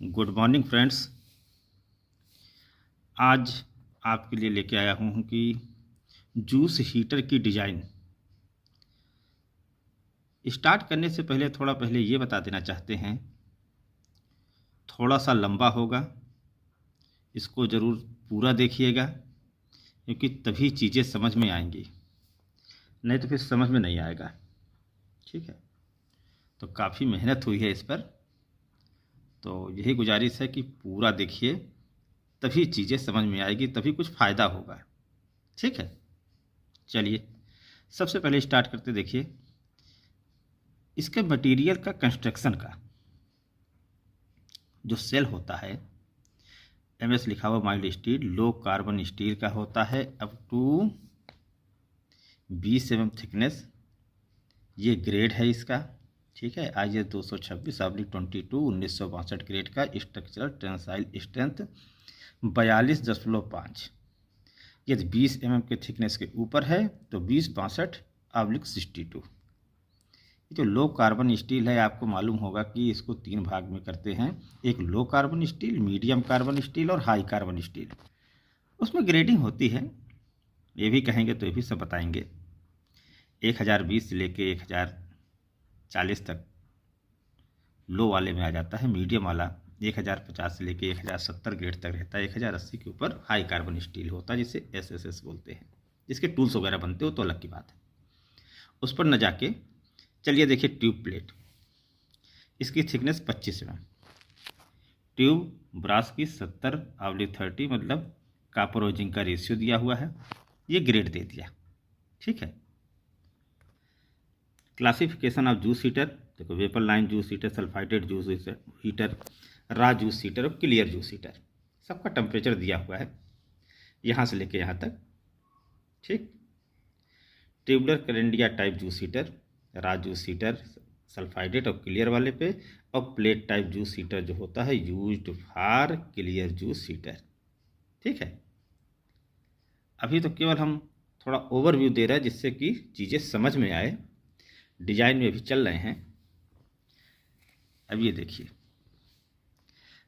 Good morning friends. आज आपके लिए लेके आया हूँ कि जूस हीटर की डिज़ाइन। स्टार्ट करने से पहले ये बता देना चाहते हैं, थोड़ा सा लंबा होगा, इसको ज़रूर पूरा देखिएगा क्योंकि तभी चीज़ें समझ में आएंगी, नहीं तो फिर समझ में नहीं आएगा। ठीक है, तो काफ़ी मेहनत हुई है इस पर, तो यही गुजारिश है कि पूरा देखिए, तभी चीज़ें समझ में आएगी, तभी कुछ फ़ायदा होगा। ठीक है, चलिए सबसे पहले स्टार्ट करते। देखिए इसके मटेरियल का, कंस्ट्रक्शन का जो सेल होता है, एमएस लिखा हुआ mild steel, low carbon steel का होता है, अप टू 20 mm थिकनेस। ये ग्रेड है इसका। ठीक है, IS 226/22 1962 ग्रेड का स्ट्रक्चरल टेंसाइल स्ट्रेंथ 42.5। यदि 20 mm के थिकनेस के ऊपर है तो 2062/62। जो लो कार्बन स्टील है, आपको मालूम होगा कि इसको 3 भाग में करते हैं, एक low carbon steel, medium carbon steel और हाई कार्बन स्टील। उसमें ग्रेडिंग होती है, ये भी कहेंगे तो ये भी सब बताएंगे। 1020 से लेके 1040 तक लो वाले में आ जाता है। मीडियम वाला 1050 से लेके 1070 ग्रेड तक रहता है। 1080 के ऊपर हाई कार्बन स्टील होता है, जिसे SSS बोलते हैं। जिसके टूल्स वगैरह बनते हो तो अलग की बात है, उस पर न जाके चलिए देखिए ट्यूब प्लेट। इसकी थिकनेस 25 mm। ट्यूब ब्रास की 70/30, मतलब कॉपर और जिंक का रेशियो दिया हुआ है। ये ग्रेड दे दिया। ठीक है, क्लासिफिकेशन ऑफ जूस हीटर देखो, vapour line juice heater, sulphited juice heater, raw juice heater और क्लियर जूस हीटर। सबका टेम्परेचर दिया हुआ है यहाँ से लेके यहाँ तक। ठीक, tubular calandria type juice heater, raw juice heater sulphited और क्लियर वाले पे, और प्लेट टाइप जूस हीटर जो होता है used for clear juice heater. ठीक है, अभी तो केवल हम थोड़ा ओवरव्यू दे रहे हैं जिससे कि चीज़ें समझ में आए। डिजाइन में भी चल रहे हैं। अब ये देखिए,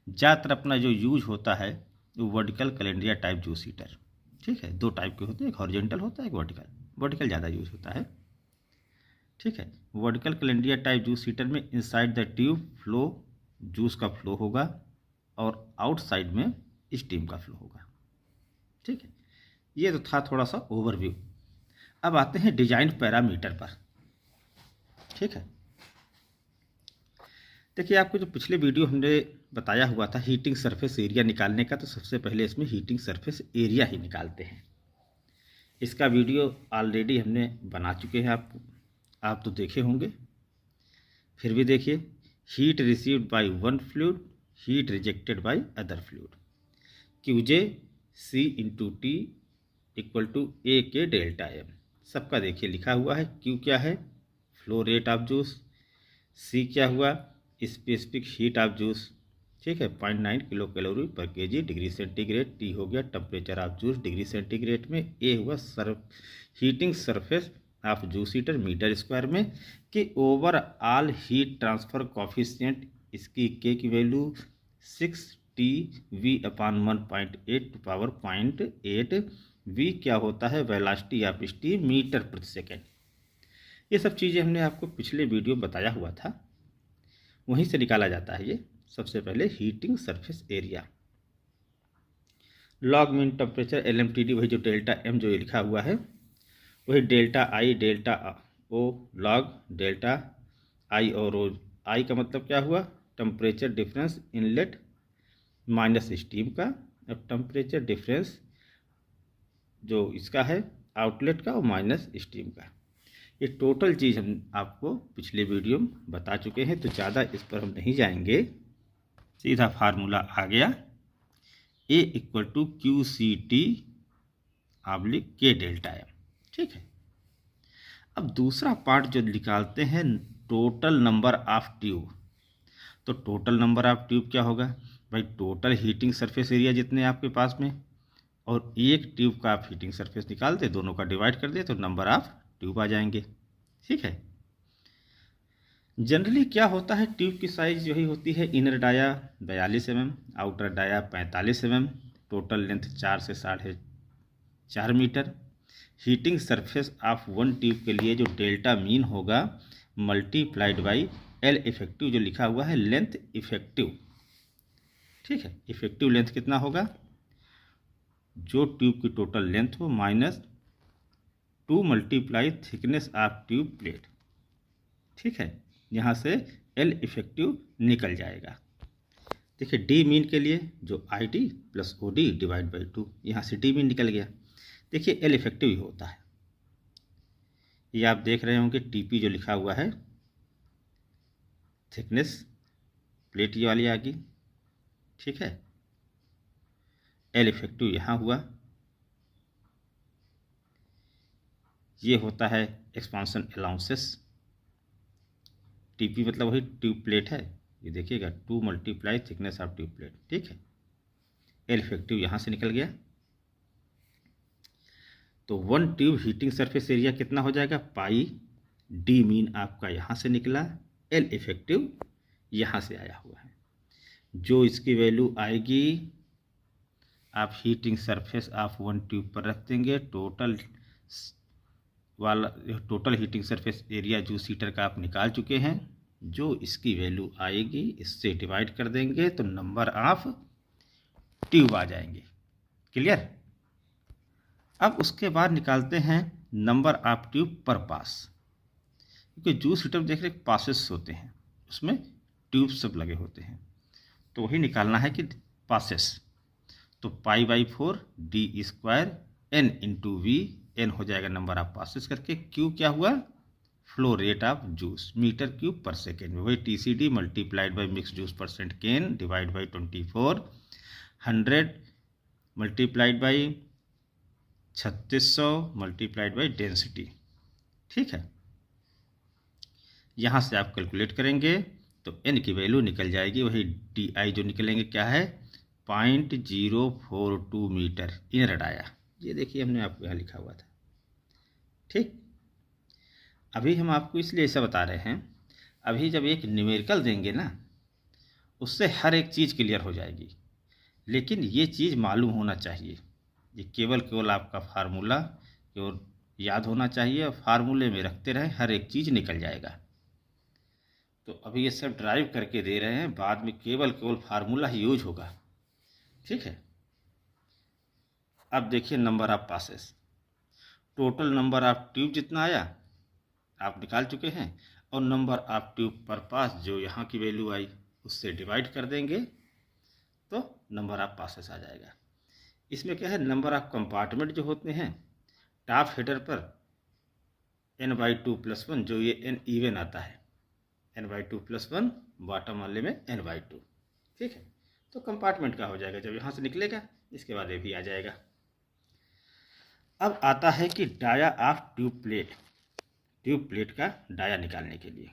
ज़्यादातर अपना जो यूज होता है वो वर्टिकल कैलेंडिया टाइप जूस हीटर। ठीक है, 2 टाइप के होते हैं, एक हॉरिजॉन्टल होता है, एक वर्टिकल। वर्टिकल ज़्यादा यूज होता है। ठीक है, वर्टिकल कैलेंडिया टाइप जूस हीटर में inside the tube flow, juice का फ्लो होगा, और आउटसाइड में स्टीम का फ्लो होगा। ठीक है, ये तो था थोड़ा सा ओवरव्यू। अब आते हैं डिजाइन पैरामीटर पर। ठीक है, देखिए आपको जो पिछले वीडियो हमने बताया हुआ था हीटिंग सरफेस एरिया निकालने का, तो सबसे पहले इसमें हीटिंग सरफेस एरिया ही निकालते हैं। इसका वीडियो ऑलरेडी हमने बना चुके हैं, आप तो देखे होंगे, फिर भी देखिए। Heat received by one fluid, heat rejected by other fluid, QJ C/T equal to A के डेल्टा M। सबका देखिए लिखा हुआ है। Q क्या है, flow rate of juice. C क्या हुआ, स्पेसिफिक हीट ऑफ जूस। ठीक है, 0.9 किलो कैलोरी पर kg डिग्री सेंटीग्रेड। T हो गया temperature of juice degree centigrade में। A हुआ heating surface of juice heater meter square में, कि ओवरऑल हीट ट्रांसफर कॉफिशिएंट, इसकी K की वैल्यू 6 TV/1.8 पावर 0.8। V क्या होता है, वेलोसिटी ऑफ स्टीम मीटर प्रति सेकेंड। ये सब चीज़ें हमने आपको पिछले वीडियो में बताया हुआ था, वहीं से निकाला जाता है ये। सबसे पहले heating surface area, log mean temperature LMTD, वही जो डेल्टा M जो ये लिखा हुआ है, वही delta I delta O log delta I और O। I का मतलब क्या हुआ, temperature difference inlet minus steam का, अब टेम्परेचर डिफरेंस जो इसका है आउटलेट का, और माइनस स्टीम का। ये टोटल चीज़ हम आपको पिछले वीडियो में बता चुके हैं, तो ज़्यादा इस पर हम नहीं जाएंगे। सीधा फार्मूला आ गया, A equal to QCT/K delta M। ठीक है, अब दूसरा पार्ट जो निकालते हैं, टोटल नंबर ऑफ ट्यूब। तो टोटल नंबर ऑफ ट्यूब क्या होगा भाई, टोटल हीटिंग सरफेस एरिया जितने आपके पास में, और एक ट्यूब का आप हीटिंग सरफेस निकाल दे, दोनों का डिवाइड कर दे, तो नंबर ऑफ ट्यूब आ जाएंगे। ठीक है, जनरली क्या होता है, ट्यूब की साइज जो ही होती है, inner dia 42 mm, outer dia 45 mm, total length 4 से 4.5 metre. Heating surface of one tube के लिए जो डेल्टा मीन होगा मल्टीप्लाइड बाई एल इफेक्टिव, जो लिखा हुआ है लेंथ इफेक्टिव। ठीक है, इफेक्टिव लेंथ कितना होगा, जो ट्यूब की टोटल लेंथ हो minus 2 multiply thickness of tube plate. ठीक है, यहाँ से एल इफेक्टिव निकल जाएगा। देखिए डी मीन के लिए जो I D plus O D divide by 2, यहाँ से डी मीन निकल गया। देखिए एल इफेक्टिव ही होता है, ये आप देख रहे होंगे टीपी जो लिखा हुआ है, थिकनेस प्लेट ये वाली आ गई। ठीक है, एल इफेक्टिव यहाँ हुआ, ये होता है एक्सपांसन अलाउंसेस। टीपी मतलब वही ट्यूब प्लेट है, ये देखिएगा 2 multiply thickness of tube plate. ठीक है, एल इफेक्टिव यहाँ से निकल गया। तो one tube heating surface area कितना हो जाएगा, पाई। डी मीन आपका यहाँ से निकला, एल इफेक्टिव यहाँ से आया हुआ है। जो इसकी वैल्यू आएगी आप heating surface of one tube पर रख देंगे, total heating surface area juice heater का आप निकाल चुके हैं, जो इसकी वैल्यू आएगी इससे डिवाइड कर देंगे तो नंबर ऑफ ट्यूब आ जाएंगे। क्लियर। अब उसके बाद निकालते हैं नंबर ऑफ ट्यूब पर पास, क्योंकि जूस हीटर देख रहे पासेस होते हैं, उसमें ट्यूब सब लगे होते हैं, तो वही निकालना है कि पासेस। तो pi by 4 D square N into V, N हो जाएगा नंबर ऑफ पासेस करके, क्यू क्या हुआ, flow rate of juice metre cube पर सेकेंड में, वही TCD multiplied by mix juice percent cane divide by 24, 100 multiplied by 3600 multiplied by density. ठीक है, यहाँ से आप कैलकुलेट करेंगे तो एन की वैल्यू निकल जाएगी, वही डी आई जो निकलेंगे क्या है 0.042 मीटर इनर डाया। ये देखिए हमने आपको यहाँ लिखा हुआ था। ठीक, अभी हम आपको इसलिए ऐसा बता रहे हैं, अभी जब एक न्यूमेरिकल देंगे ना उससे हर एक चीज़ क्लियर हो जाएगी, लेकिन ये चीज़ मालूम होना चाहिए। ये केवल आपका फार्मूला केवल याद होना चाहिए और फार्मूले में रखते रहें, हर एक चीज़ निकल जाएगा। तो अभी ये सब ड्राइव करके दे रहे हैं, बाद में केवल फार्मूला ही यूज होगा। ठीक है, अब देखिए number of passes, total number of tube जितना आया आप निकाल चुके हैं, और नंबर ऑफ ट्यूब पर पास जो यहाँ की वैल्यू आई उससे डिवाइड कर देंगे तो नंबर ऑफ पासेस आ जाएगा। इसमें क्या है, नंबर ऑफ कंपार्टमेंट जो होते हैं टॉप हेडर पर n/2 + 1, जो ये n इवन आता है, n/2 + 1, बॉटम वाले में n/2। ठीक है, तो कंपार्टमेंट का हो जाएगा जब यहाँ से निकलेगा, इसके बाद ये भी आ जाएगा। अब आता है कि dia of tube plate, tube plate का डाया निकालने के लिए,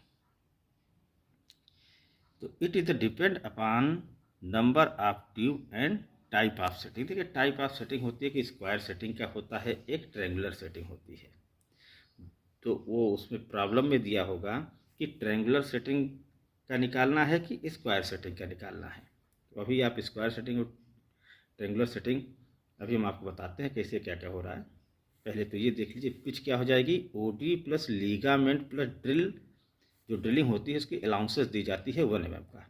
तो it is depend upon number of tube and type of setting. देखिए टाइप ऑफ सेटिंग होती है कि स्क्वायर सेटिंग का होता है, एक ट्रायंगुलर सेटिंग होती है। तो वो उसमें प्रॉब्लम में दिया होगा कि ट्रायंगुलर सेटिंग का निकालना है कि स्क्वायर सेटिंग का निकालना है। तो अभी आप स्क्वायर सेटिंग और ट्रायंगुलर सेटिंग अभी हम आपको बताते हैं कैसे क्या क्या हो रहा है। पहले तो ये देख लीजिए पिच क्या हो जाएगी, OD plus ligament plus drill, जो ड्रिलिंग होती है उसकी अलाउंसेस दी जाती है 1 mm का,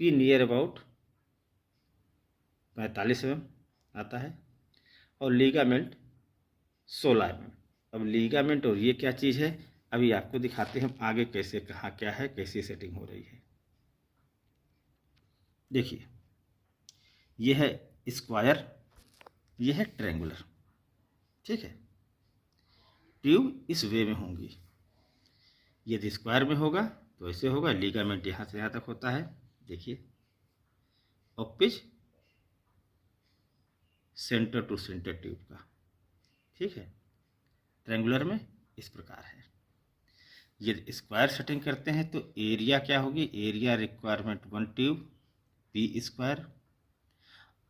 पी नियर अबाउट 45 mm आता है, और लीगामेंट 16 mm। अब लीगामेंट और ये क्या चीज़ है अभी आपको दिखाते हैं आगे कैसे, कहाँ क्या है, कैसी सेटिंग हो रही है। देखिए ये है स्क्वायर, ये है ट्रायंगुलर। ठीक है, ट्यूब इस वे में होंगी, यदि स्क्वायर में होगा तो ऐसे होगा, लीगामेंट यहाँ से यहाँ तक होता है देखिए, और pitch centre to centre tube का। ठीक है, ट्रायंगुलर में इस प्रकार है। यदि स्क्वायर सेटिंग करते हैं तो एरिया क्या होगी, एरिया रिक्वायरमेंट 1 ट्यूब p²,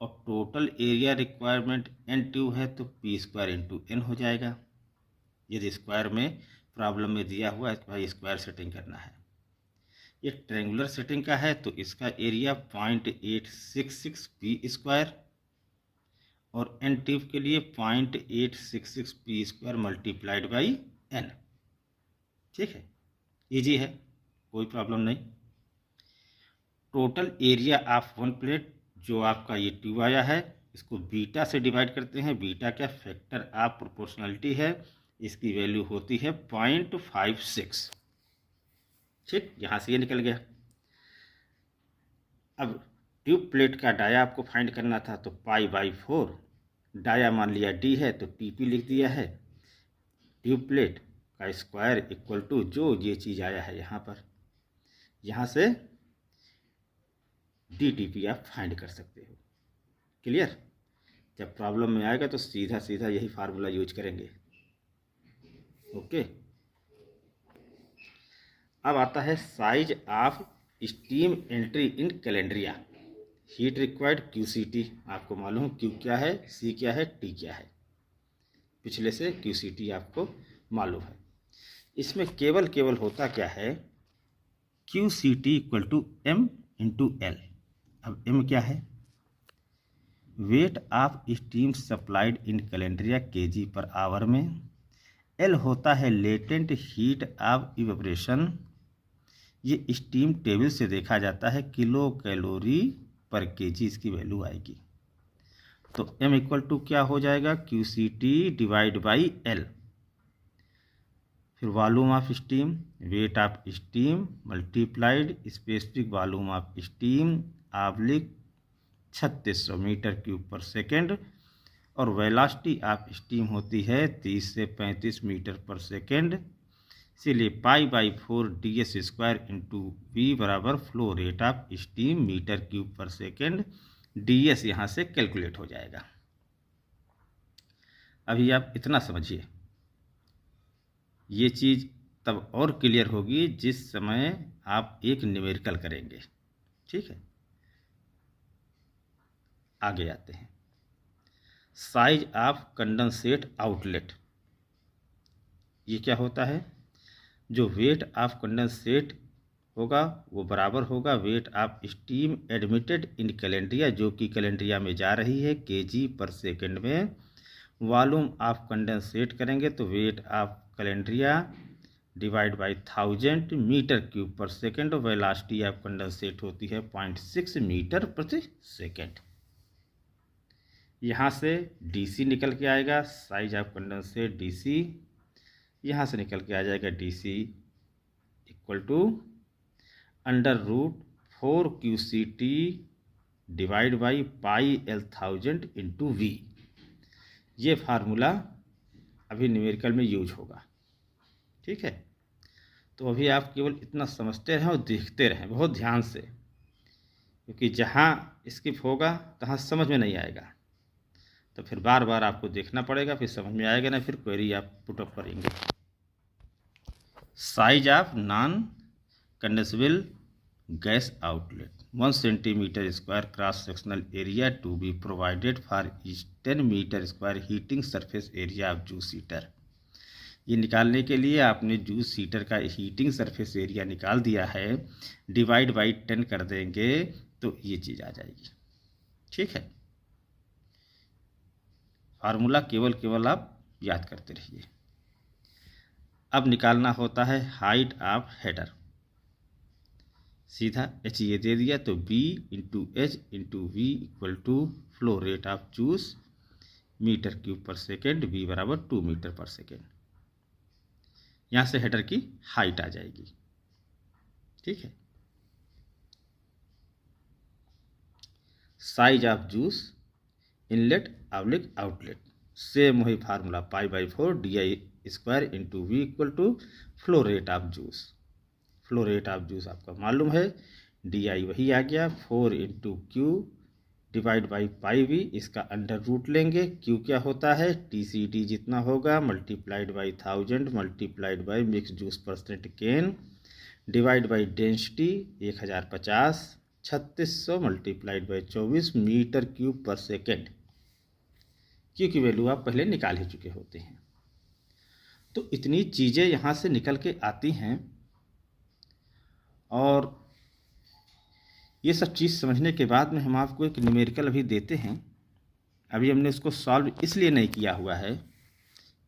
और total area requirement n tube है तो p² × n हो जाएगा। यदि स्क्वायर में प्रॉब्लम में दिया हुआ है कि भाई स्क्वायर सेटिंग करना है। ये ट्रेंगुलर सेटिंग का है तो इसका एरिया 0.866 पी स्क्वायर और एन ट्यूब के लिए 0.866 P square multiplied by N. ठीक है, इजी है, कोई प्रॉब्लम नहीं। Total area of one plate जो आपका ये ट्यूब आया है इसको बीटा से डिवाइड करते हैं। बीटा क्या फैक्टर ऑफ प्रोपोर्शनलिटी है, इसकी वैल्यू होती है 0.56। ठीक, यहाँ से ये निकल गया। अब ट्यूब प्लेट का डाया आपको फाइंड करना था तो π/4, डाया मान लिया डी है तो टीपी लिख दिया है। ट्यूब प्लेट का स्क्वायर इक्वल टू जो ये चीज़ आया है यहाँ पर, यहाँ से डी टी पी आप फाइंड कर सकते हो। क्लियर? जब प्रॉब्लम में आएगा तो सीधा सीधा यही फार्मूला यूज करेंगे। ओके, अब आता है size of steam entry in calandria. Heat required QCT, आपको मालूम Q क्या है, C क्या है, T क्या है। पिछले से QCT आपको मालूम है। इसमें केवल होता क्या है, QCT equal to M into L। अब M क्या है, weight of steam supplied in calandria kg पर आवर में। L होता है लेटेंट हीट ऑफ इवेपोरेशन, ये स्टीम टेबल से देखा जाता है, किलो कैलोरी पर kg इसकी वैल्यू आएगी। तो M इक्वल टू क्या हो जाएगा, QCT डिवाइड बाई L। फिर volume of steam, weight of steam multiplied specific volume of steam oblique 3600 metre cube पर सेकेंड, और वेलोसिटी ऑफ स्टीम होती है 30 से 35 मीटर पर सेकेंड। इसीलिए π/4 ds स्क्वायर इंटू वी बराबर flow rate of steam metre cube पर सेकेंड। ds यहाँ से कैलकुलेट हो जाएगा। अभी आप इतना समझिए, ये चीज़ तब और क्लियर होगी जिस समय आप एक न्यूमेरिकल करेंगे। ठीक है, आगे आते हैं। साइज ऑफ कंडेंसेट आउटलेट, ये क्या होता है, जो वेट ऑफ कंडेंसेट होगा वो बराबर होगा weight of steam admitted in calandria, जो कि कैलेंड्रिया में जा रही है kg पर सेकेंड में। वॉल्यूम ऑफ कंडेंसेट करेंगे तो weight of calandria divide by 1000 metre cube पर सेकेंड। वेलोसिटी ऑफ कंडेंसेट होती है 0.6 मीटर प्रति सेकेंड। यहाँ से DC निकल के आएगा, साइज ऑफ कंडेंसेट DC, यहाँ से निकल के आ जाएगा DC equal to √4 QCT divide by πL1000 into V। ये फार्मूला अभी न्यूमेरिकल में यूज होगा। ठीक है, तो अभी आप केवल इतना समझते रहें और देखते रहें बहुत ध्यान से, क्योंकि जहाँ स्किप होगा तहाँ समझ में नहीं आएगा, तो फिर बार बार आपको देखना पड़ेगा, फिर समझ में आएगा ना, फिर क्वेरी आप पुटअप करेंगे। Size of non condensable gas outlet, 1 centimetre square cross sectional area to be provided for each 10 metre square heating surface area of juice heater. ये निकालने के लिए आपने जूस हीटर का हीटिंग सरफेस एरिया निकाल दिया है, डिवाइड बाई 10 कर देंगे तो ये चीज़ आ जाएगी। ठीक है, फार्मूला केवल आप याद करते रहिए। अब निकालना होता है हाइट ऑफ हेडर। सीधा h ये दे दिया तो b into H into V equal to flow rate of juice metre cube पर सेकेंड, v बराबर 2 मीटर पर सेकेंड। यहाँ से हेडर की हाइट आ जाएगी। ठीक है, size of juice inlet oblique outlet, same वही formula π/4 DI square into V equal to flow rate of juice. Flow rate of juice आपका मालूम है, DI वही आ गया, 4 into Q divide by πV, इसका अंडर रूट लेंगे। Q क्या होता है, TCT जितना होगा multiplied by 1000 multiplied by mix juice percent cane divide by density 1050 3600 multiplied by 24 metre cube पर सेकेंड। Q की वैल्यू आप पहले निकाल ही चुके होते हैं। तो इतनी चीज़ें यहाँ से निकल के आती हैं और ये सब चीज़ समझने के बाद में हम आपको एक न्यूमेरिकल अभी देते हैं। अभी हमने उसको सॉल्व इसलिए नहीं किया हुआ है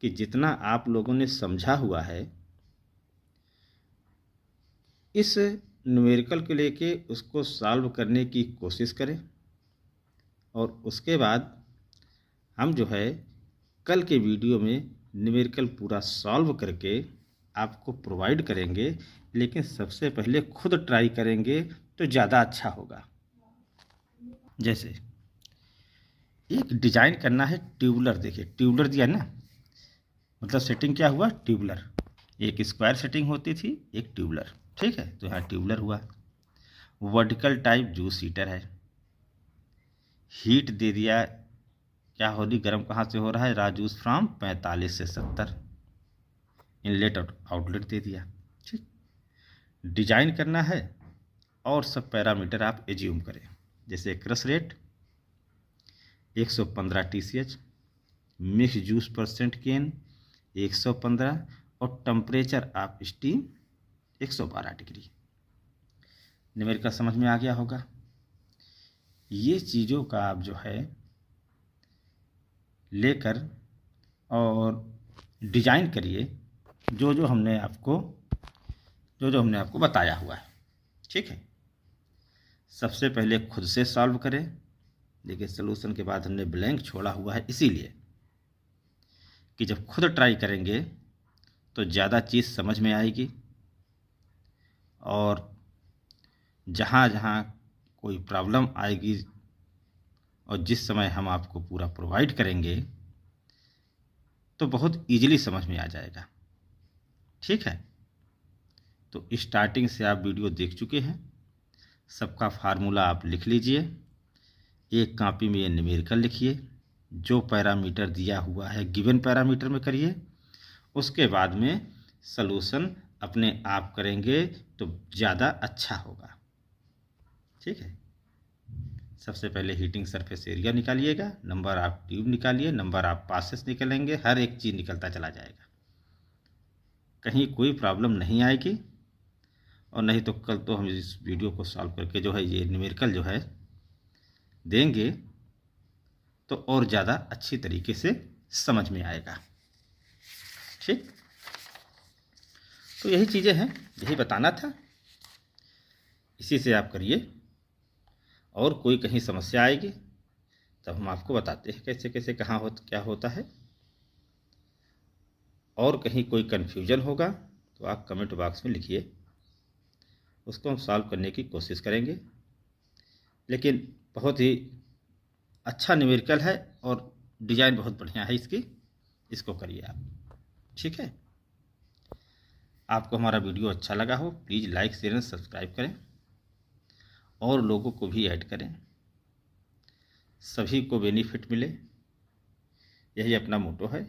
कि जितना आप लोगों ने समझा हुआ है इस न्यूमेरिकल को लेके उसको सॉल्व करने की कोशिश करें और उसके बाद हम जो है कल के वीडियो में न्यूमेरिकल पूरा सॉल्व करके आपको प्रोवाइड करेंगे। लेकिन सबसे पहले खुद ट्राई करेंगे तो ज़्यादा अच्छा होगा। जैसे एक डिजाइन करना है ट्यूबुलर, देखिए ट्यूबुलर दिया ना, मतलब सेटिंग क्या हुआ, ट्यूबुलर। एक स्क्वायर सेटिंग होती थी, एक ट्यूबुलर, ठीक है। तो यहाँ ट्यूबुलर हुआ। वर्टिकल टाइप जूस हीटर है, हीट दे दिया, क्या हो रही, गर्म कहाँ से हो रहा है, रॉ जूस फ्रॉम 45 से 70, इनलेट आउटलेट दे दिया, ठीक। डिजाइन करना है और सब पैरामीटर आप एज्यूम करें, जैसे crush rate 115 TCH, mix juice percent cane 115 और टेम्परेचर आप स्टीम 112 डिग्री। न्यूमेरिकल समझ में आ गया होगा। ये चीज़ों का आप जो है लेकर और डिजाइन करिए जो जो हमने आपको बताया हुआ है, ठीक है। सबसे पहले खुद से सॉल्व करें। देखिए सलूशन के बाद हमने ब्लैंक छोड़ा हुआ है इसीलिए कि जब खुद ट्राई करेंगे तो ज़्यादा चीज़ समझ में आएगी और जहाँ जहाँ कोई प्रॉब्लम आएगी और जिस समय हम आपको पूरा प्रोवाइड करेंगे तो बहुत इजीली समझ में आ जाएगा, ठीक है। तो स्टार्टिंग से आप वीडियो देख चुके हैं, सबका फार्मूला आप लिख लीजिए, एक कॉपी में ये न्यूमेरिकल लिखिए, जो पैरामीटर दिया हुआ है गिवन पैरामीटर में करिए, उसके बाद में सलूशन अपने आप करेंगे तो ज़्यादा अच्छा होगा, ठीक है। सबसे पहले हीटिंग सरफेस एरिया निकालिएगा, नंबर ऑफ ट्यूब निकालिए, नंबर ऑफ पासेस निकलेंगे, हर एक चीज़ निकलता चला जाएगा, कहीं कोई प्रॉब्लम नहीं आएगी। और नहीं तो कल तो हम इस वीडियो को सॉल्व करके जो है ये न्यूमेरिकल जो है देंगे तो और ज़्यादा अच्छी तरीके से समझ में आएगा, ठीक। तो यही चीज़ें हैं, यही बताना था, इसी से आप करिए। और कोई कहीं समस्या आएगी तब हम आपको बताते हैं कैसे कैसे कहाँ क्या होता है। और कहीं कोई कन्फ्यूजन होगा तो आप कमेंट बॉक्स में लिखिए, उसको हम सॉल्व करने की कोशिश करेंगे। लेकिन बहुत ही अच्छा न्यूमेरिकल है और डिज़ाइन बहुत बढ़िया है इसको करिए आप, ठीक है। आपको हमारा वीडियो अच्छा लगा हो please like share and subscribe करें और लोगों को भी ऐड करें, सभी को बेनिफिट मिले। यही अपना मोटो है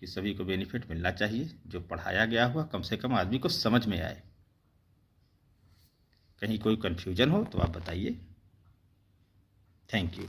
कि सभी को बेनिफिट मिलना चाहिए, जो पढ़ाया गया हुआ कम से कम आदमी को समझ में आए। कहीं कोई कन्फ्यूजन हो तो आप बताइए। Thank you.